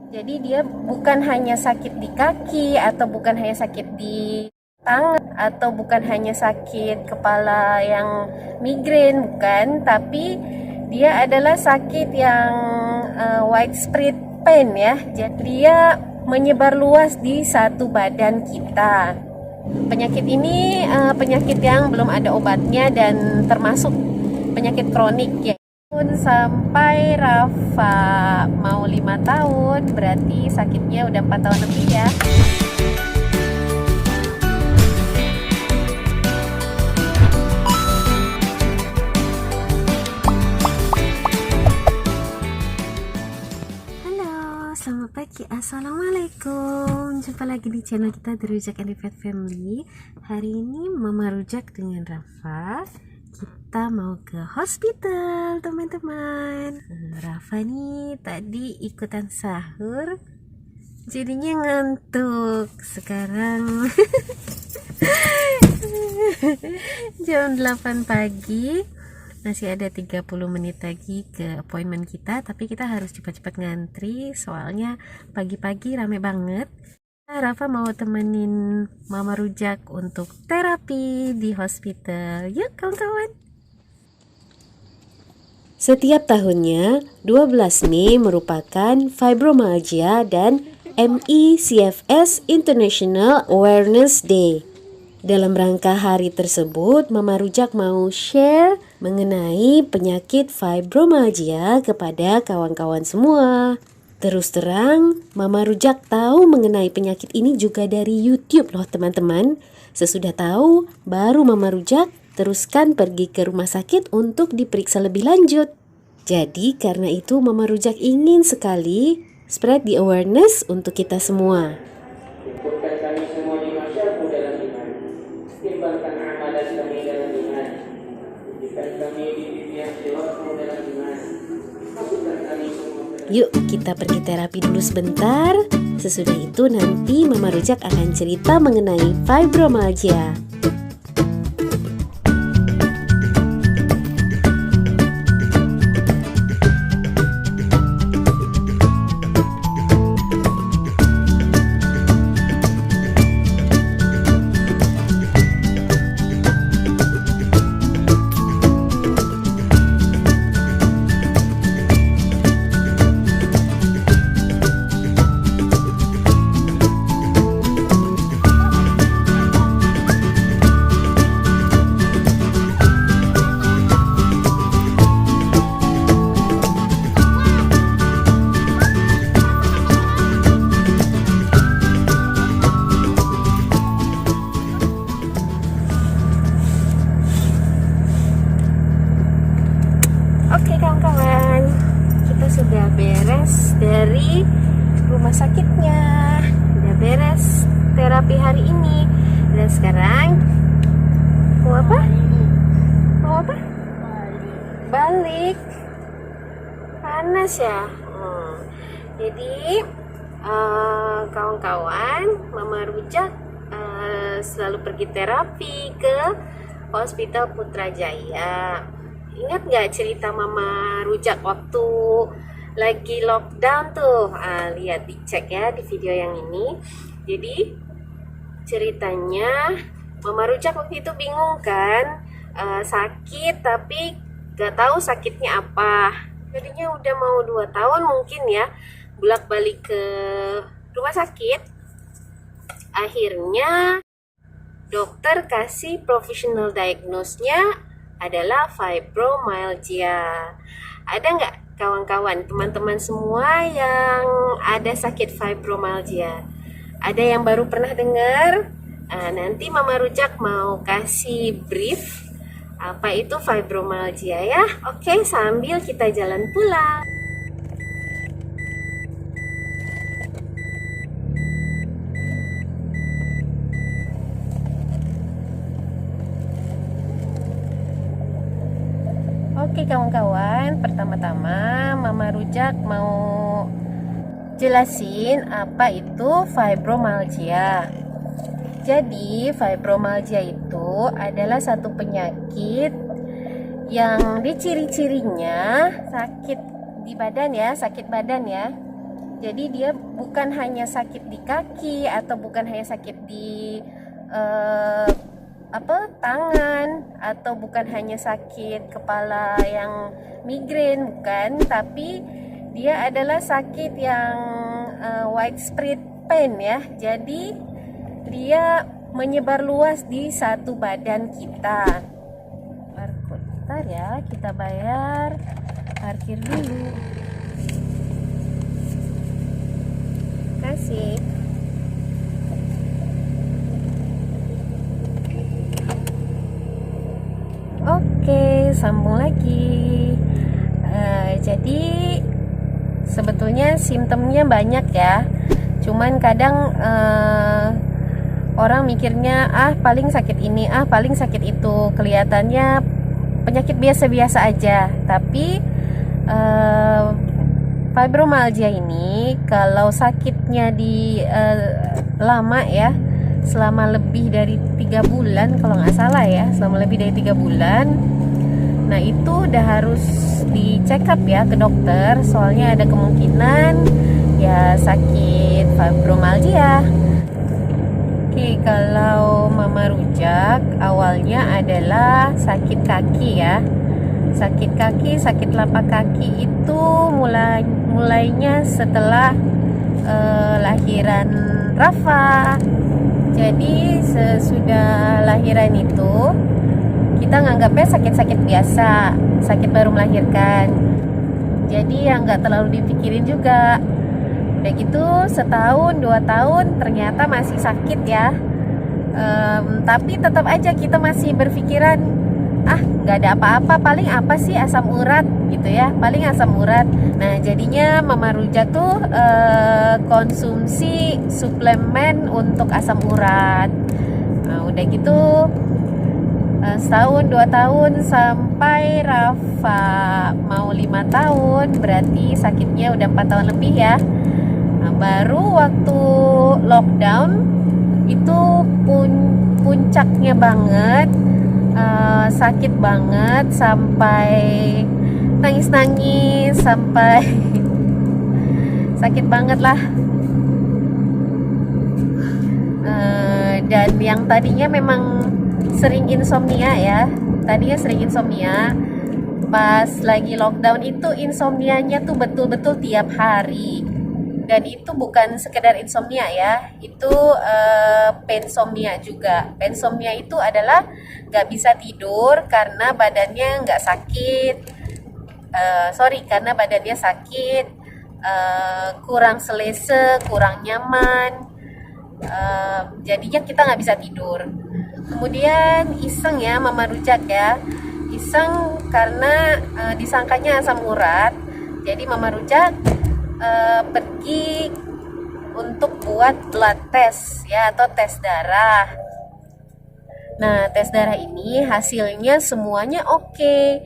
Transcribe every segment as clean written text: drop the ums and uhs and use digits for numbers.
Jadi dia bukan hanya sakit di kaki atau bukan hanya sakit di tangan atau bukan hanya sakit kepala yang migrain, bukan, tapi dia adalah sakit yang widespread pain ya. Jadi dia menyebar luas di satu badan kita. Penyakit ini penyakit yang belum ada obatnya dan termasuk penyakit kronik ya. Sampai Rafa mau 5 tahun, berarti sakitnya udah 4 tahun lebih ya. Halo, selamat pagi, assalamualaikum. Jumpa lagi di channel kita The Rujak and the Pet Family. Hari ini Mama Rujak dengan Rafa kita mau ke hospital, teman-teman. Rafa nih tadi ikutan sahur, jadinya ngantuk. Sekarang jam 8 pagi, masih ada 30 menit lagi ke appointment kita, tapi kita harus cepat-cepat ngantri soalnya pagi-pagi rame banget. Rafa mau temenin Mama Rujak untuk terapi di hospital. Yuk kawan-kawan. Setiap tahunnya, 12 Mei merupakan Fibromyalgia dan ME/CFS International Awareness Day. Dalam rangka hari tersebut, Mama Rujak mau share mengenai penyakit fibromyalgia kepada kawan-kawan semua. Terus terang, Mama Rujak tahu mengenai penyakit ini juga dari YouTube loh teman-teman. Sesudah tahu, baru Mama Rujak teruskan pergi ke rumah sakit untuk diperiksa lebih lanjut. Jadi karena itu Mama Rujak ingin sekali spread the awareness untuk kita semua. Kumpulkan kami semua di masyarakat dalam iman. Timbangkan amalan kami dalam iman. Jadikan kami di dunia siratmu dalam iman. Masukkan kami semua. Yuk kita pergi terapi dulu sebentar. Sesudah itu nanti Mama Rujak akan cerita mengenai fibromyalgia. Oke kawan-kawan, kita sudah beres dari rumah sakitnya, udah beres terapi hari ini, dan sekarang mau apa? Mau apa? Balik. Panas ya. Jadi kawan-kawan, Mama Rujak selalu pergi terapi ke Hospital Putrajaya. Ingat gak cerita Mama Rujak waktu lagi lockdown tuh? Lihat, dicek ya di video yang ini. Jadi ceritanya Mama Rujak waktu itu bingung kan, sakit tapi gak tahu sakitnya apa. Jadinya udah mau 2 tahun mungkin ya bolak-balik ke rumah sakit. Akhirnya dokter kasih professional diagnosenya adalah fibromyalgia. Ada nggak kawan-kawan, teman-teman semua yang ada sakit fibromyalgia? Ada yang baru pernah dengar? Nanti Mama Rujak mau kasih brief apa itu fibromyalgia ya. Oke, sambil kita jalan pulang. Oke kawan-kawan, pertama-tama Mama Rujak mau jelasin apa itu fibromyalgia. Jadi fibromyalgia itu adalah satu penyakit yang ciri-cirinya sakit di badan ya, sakit badan ya. Jadi dia bukan hanya sakit di kaki atau bukan hanya sakit di tangan, atau bukan hanya sakit kepala yang migrain, bukan, tapi dia adalah sakit yang widespread pain ya. Jadi dia menyebar luas di satu badan kita. Bentar ya, kita bayar parkir dulu. Kasih. Oke, sambung lagi. Jadi sebetulnya simptomnya banyak ya. Cuman kadang orang mikirnya paling sakit ini, paling sakit itu. Kelihatannya penyakit biasa-biasa aja. Tapi fibromalgia ini kalau sakitnya di lama ya, selama lebih dari 3 bulan kalau nggak salah ya, selama lebih dari 3 bulan, nah itu udah harus di check up ya ke dokter, soalnya ada kemungkinan ya sakit fibromalgia. Oke, kalau Mama Rujak awalnya adalah sakit kaki ya. Sakit kaki, sakit telapak kaki itu mulainya setelah lahiran Rafa. Jadi sesudah lahiran itu kita nganggapnya sakit-sakit biasa, sakit baru melahirkan. Jadi yang nggak terlalu dipikirin juga. Udah gitu setahun, 2 tahun ternyata masih sakit ya. Tapi tetap aja kita masih berpikiran, nggak ada apa-apa, paling apa sih asam urat gitu ya, paling asam urat. Nah jadinya Mama Rujak tuh konsumsi suplemen untuk asam urat. Nah, udah gitu setahun 2 tahun sampai Rafa mau 5 tahun, berarti sakitnya udah 4 tahun lebih ya. Nah, baru waktu lockdown itu puncaknya banget, sakit banget sampai nangis-nangis, sampai sakit banget lah. Dan yang tadinya memang sering insomnia ya, pas lagi lockdown itu insomnianya tuh betul-betul tiap hari. Dan itu bukan sekedar insomnia ya, itu pensomnia juga. Pensomnia itu adalah nggak bisa tidur karena badannya nggak sakit, karena badannya sakit, kurang selese, kurang nyaman, jadinya kita nggak bisa tidur. Kemudian iseng ya Mama Rujak ya, iseng karena disangkanya asam urat. Jadi Mama Rujak pergi untuk buat blood test ya, atau tes darah. Nah tes darah ini hasilnya semuanya oke,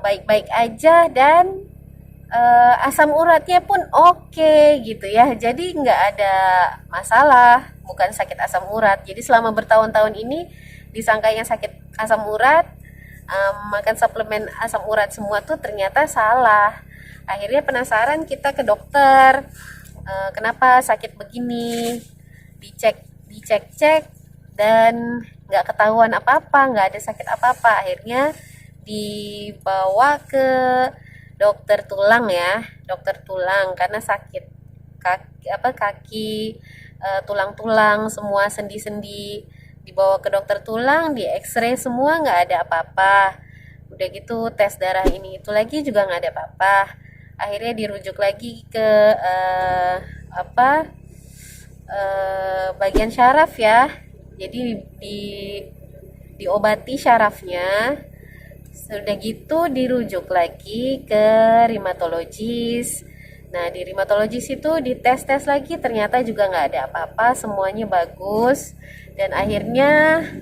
baik-baik aja, dan asam uratnya pun oke gitu ya. Jadi nggak ada masalah, bukan sakit asam urat. Jadi selama bertahun-tahun ini disangkanya sakit asam urat, makan suplemen asam urat semua tuh ternyata salah. Akhirnya penasaran kita ke dokter, kenapa sakit begini, dicek dan nggak ketahuan apa-apa, nggak ada sakit apa-apa. Akhirnya dibawa ke dokter tulang ya, dokter tulang, karena sakit kaki, tulang-tulang semua, sendi-sendi. Dibawa ke dokter tulang, di X-ray semua nggak ada apa-apa. Udah gitu tes darah ini itu lagi juga nggak ada apa-apa. Akhirnya dirujuk lagi ke bagian syaraf ya. Jadi diobati syarafnya. Sudah gitu dirujuk lagi ke rheumatologis. Nah di rheumatologis itu dites-tes lagi, ternyata juga nggak ada apa-apa, semuanya bagus. Dan akhirnya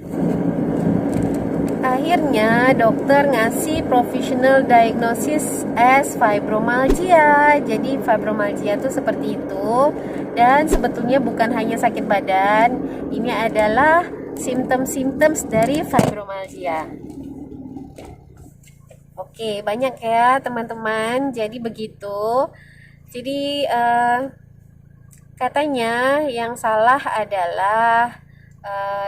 dokter ngasih provisional diagnosis as fibromalgia. Jadi fibromalgia itu seperti itu, dan sebetulnya bukan hanya sakit badan, ini adalah simptom-simptom dari fibromalgia. Oke, banyak ya teman-teman. Jadi begitu. Jadi katanya yang salah adalah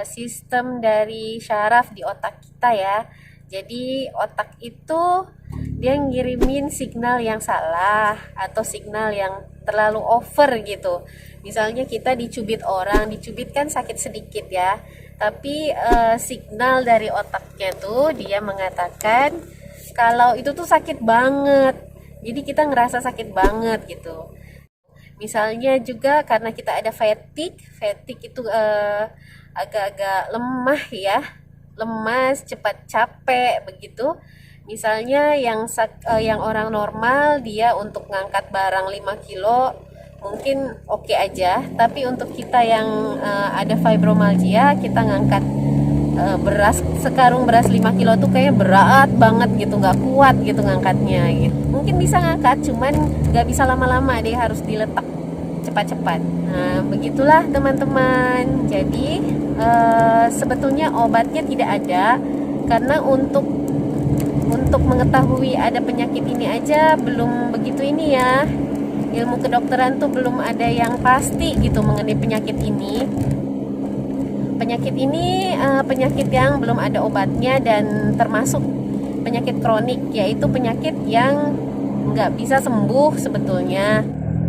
sistem dari syaraf di otak kita ya. Jadi otak itu dia ngirimin signal yang salah atau signal yang terlalu over gitu. Misalnya kita dicubit orang, dicubit kan sakit sedikit ya. Tapi signal dari otaknya tuh dia mengatakan kalau itu tuh sakit banget. Jadi kita ngerasa sakit banget gitu. Misalnya juga karena kita ada fatigue itu agak-agak lemah ya, lemas, cepat capek begitu. Misalnya yang orang normal dia untuk ngangkat barang 5 kilo mungkin oke aja, tapi untuk kita yang ada fibromalgia, kita ngangkat sekarung beras 5 kilo tuh kayak berat banget gitu, nggak kuat gitu ngangkatnya gitu. Mungkin bisa ngangkat, cuman nggak bisa lama-lama, dia harus diletak cepat-cepat. Nah, begitulah teman-teman. Jadi sebetulnya obatnya tidak ada, karena untuk mengetahui ada penyakit ini aja belum begitu ini ya. Ilmu kedokteran tuh belum ada yang pasti gitu mengenai penyakit ini. Penyakit ini penyakit yang belum ada obatnya dan termasuk penyakit kronik, yaitu penyakit yang nggak bisa sembuh sebetulnya.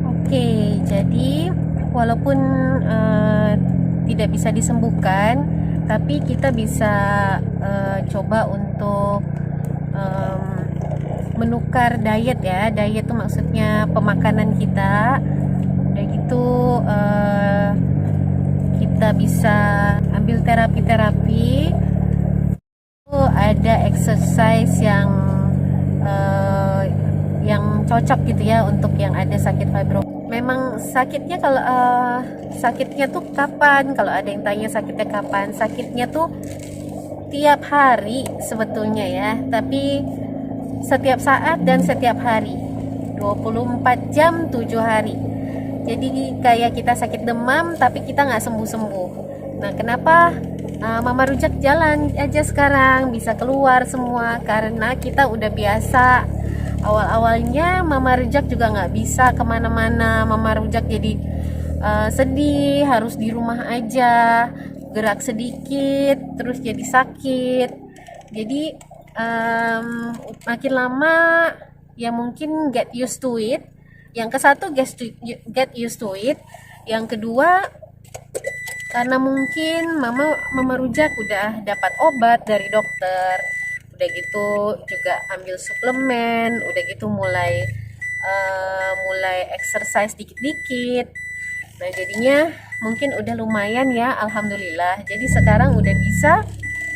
Oke, jadi walaupun tidak bisa disembuhkan, tapi kita bisa coba untuk menukar diet ya. Diet itu maksudnya pemakanan kita. Udah gitu kita bisa ambil terapi-terapi. Ada exercise yang cocok gitu ya untuk yang ada sakit fibro. Memang sakitnya kalau sakitnya tuh kapan? Kalau ada yang tanya sakitnya kapan? Sakitnya tuh tiap hari sebetulnya ya, tapi setiap saat dan setiap hari, 24 jam 7 hari. Jadi kayak kita sakit demam tapi kita nggak sembuh-sembuh. Nah, kenapa Mama Rujak jalan aja sekarang bisa keluar semua? Karena kita udah biasa. Awal-awalnya Mama Rujak juga nggak bisa kemana-mana. Mama Rujak jadi sedih, harus di rumah aja, gerak sedikit terus jadi sakit. Jadi makin lama ya mungkin get used to it. Yang ke satu get used to it. Yang kedua karena mungkin Mama Rujak udah dapat obat dari dokter, udah gitu juga ambil suplemen, udah gitu mulai exercise dikit-dikit. Nah, jadinya mungkin udah lumayan ya, alhamdulillah. Jadi sekarang udah bisa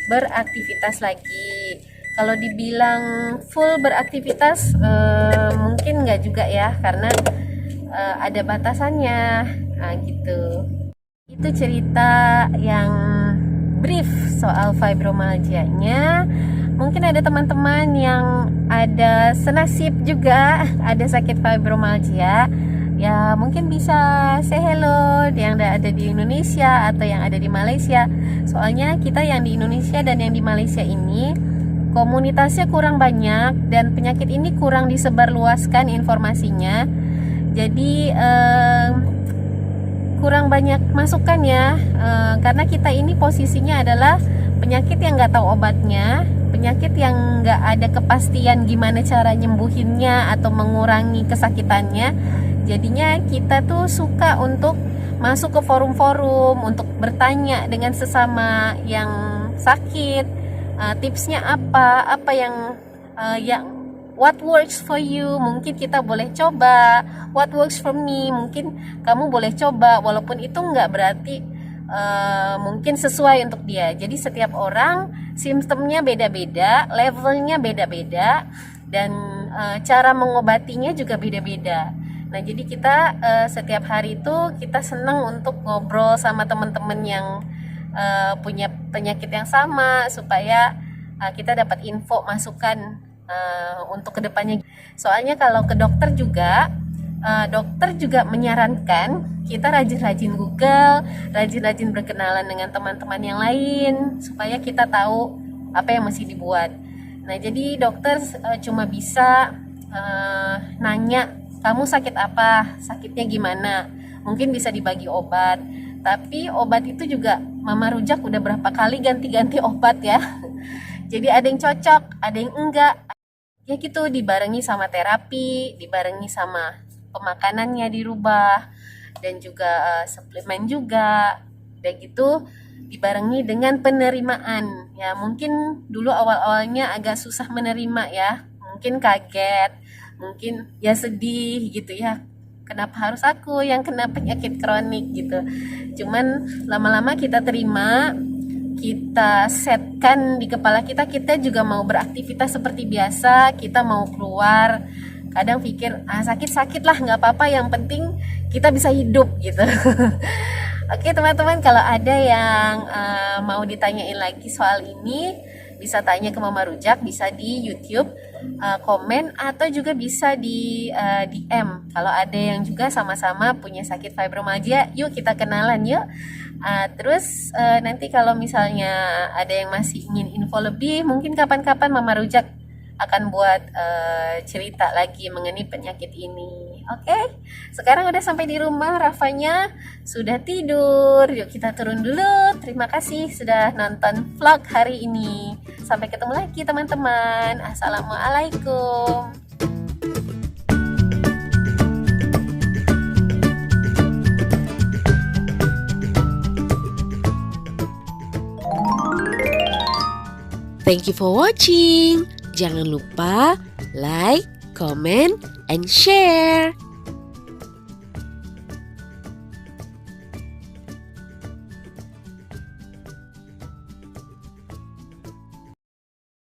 beraktivitas lagi. Kalau dibilang full beraktivitas mungkin nggak juga ya, karena ada batasannya. Nah, gitu. Itu cerita yang brief soal fibromalgia-nya. Mungkin ada teman-teman yang ada senasib juga ada sakit fibromalgia. Ya, mungkin bisa say hello yang ada di Indonesia atau yang ada di Malaysia. Soalnya kita yang di Indonesia dan yang di Malaysia ini komunitasnya kurang banyak dan penyakit ini kurang disebarluaskan informasinya. Jadi kurang banyak masukan ya, karena kita ini posisinya adalah penyakit yang nggak tahu obatnya, penyakit yang nggak ada kepastian gimana cara nyembuhinnya atau mengurangi kesakitannya. Jadinya kita tuh suka untuk masuk ke forum-forum untuk bertanya dengan sesama yang sakit, tipsnya apa yang what works for you, mungkin kita boleh coba. What works for me, mungkin kamu boleh coba, walaupun itu nggak berarti mungkin sesuai untuk dia. Jadi setiap orang simptomnya beda-beda, levelnya beda-beda, dan cara mengobatinya juga beda-beda. Nah, jadi kita setiap hari itu kita senang untuk ngobrol sama teman-teman yang punya penyakit yang sama, supaya kita dapat info, masukan untuk kedepannya. Soalnya kalau ke dokter juga menyarankan kita rajin-rajin Google, rajin-rajin berkenalan dengan teman-teman yang lain supaya kita tahu apa yang mesti dibuat. Nah, jadi dokter cuma bisa nanya kamu sakit apa, sakitnya gimana, mungkin bisa dibagi obat. Tapi obat itu juga Mama Rujak udah berapa kali ganti-ganti obat ya. Jadi ada yang cocok, ada yang enggak. Ya gitu, dibarengi sama terapi, dibarengi sama pemakanannya dirubah, dan juga suplemen juga. Dan gitu dibarengi dengan penerimaan. Ya mungkin dulu awal-awalnya agak susah menerima ya. Mungkin kaget, mungkin ya sedih gitu ya. Kenapa harus aku yang kena penyakit kronik gitu. Cuman lama-lama kita terima, kita setkan di kepala kita juga mau beraktivitas seperti biasa, kita mau keluar. Kadang pikir sakit-sakit lah nggak apa-apa, yang penting kita bisa hidup gitu. Oke teman-teman, kalau ada yang mau ditanyain lagi soal ini, bisa tanya ke Mama Rujak, bisa di YouTube, komen, atau juga bisa di DM. Kalau ada yang juga sama-sama punya sakit fibromyalgia, yuk kita kenalan yuk. Terus nanti kalau misalnya ada yang masih ingin info lebih, mungkin kapan-kapan Mama Rujak akan buat cerita lagi mengenai penyakit ini. Oke, sekarang udah sampai di rumah, Rafanya sudah tidur. Yuk kita turun dulu. Terima kasih sudah nonton vlog hari ini. Sampai ketemu lagi teman-teman. Assalamualaikum. Thank you for watching. Jangan lupa like, comment, and share.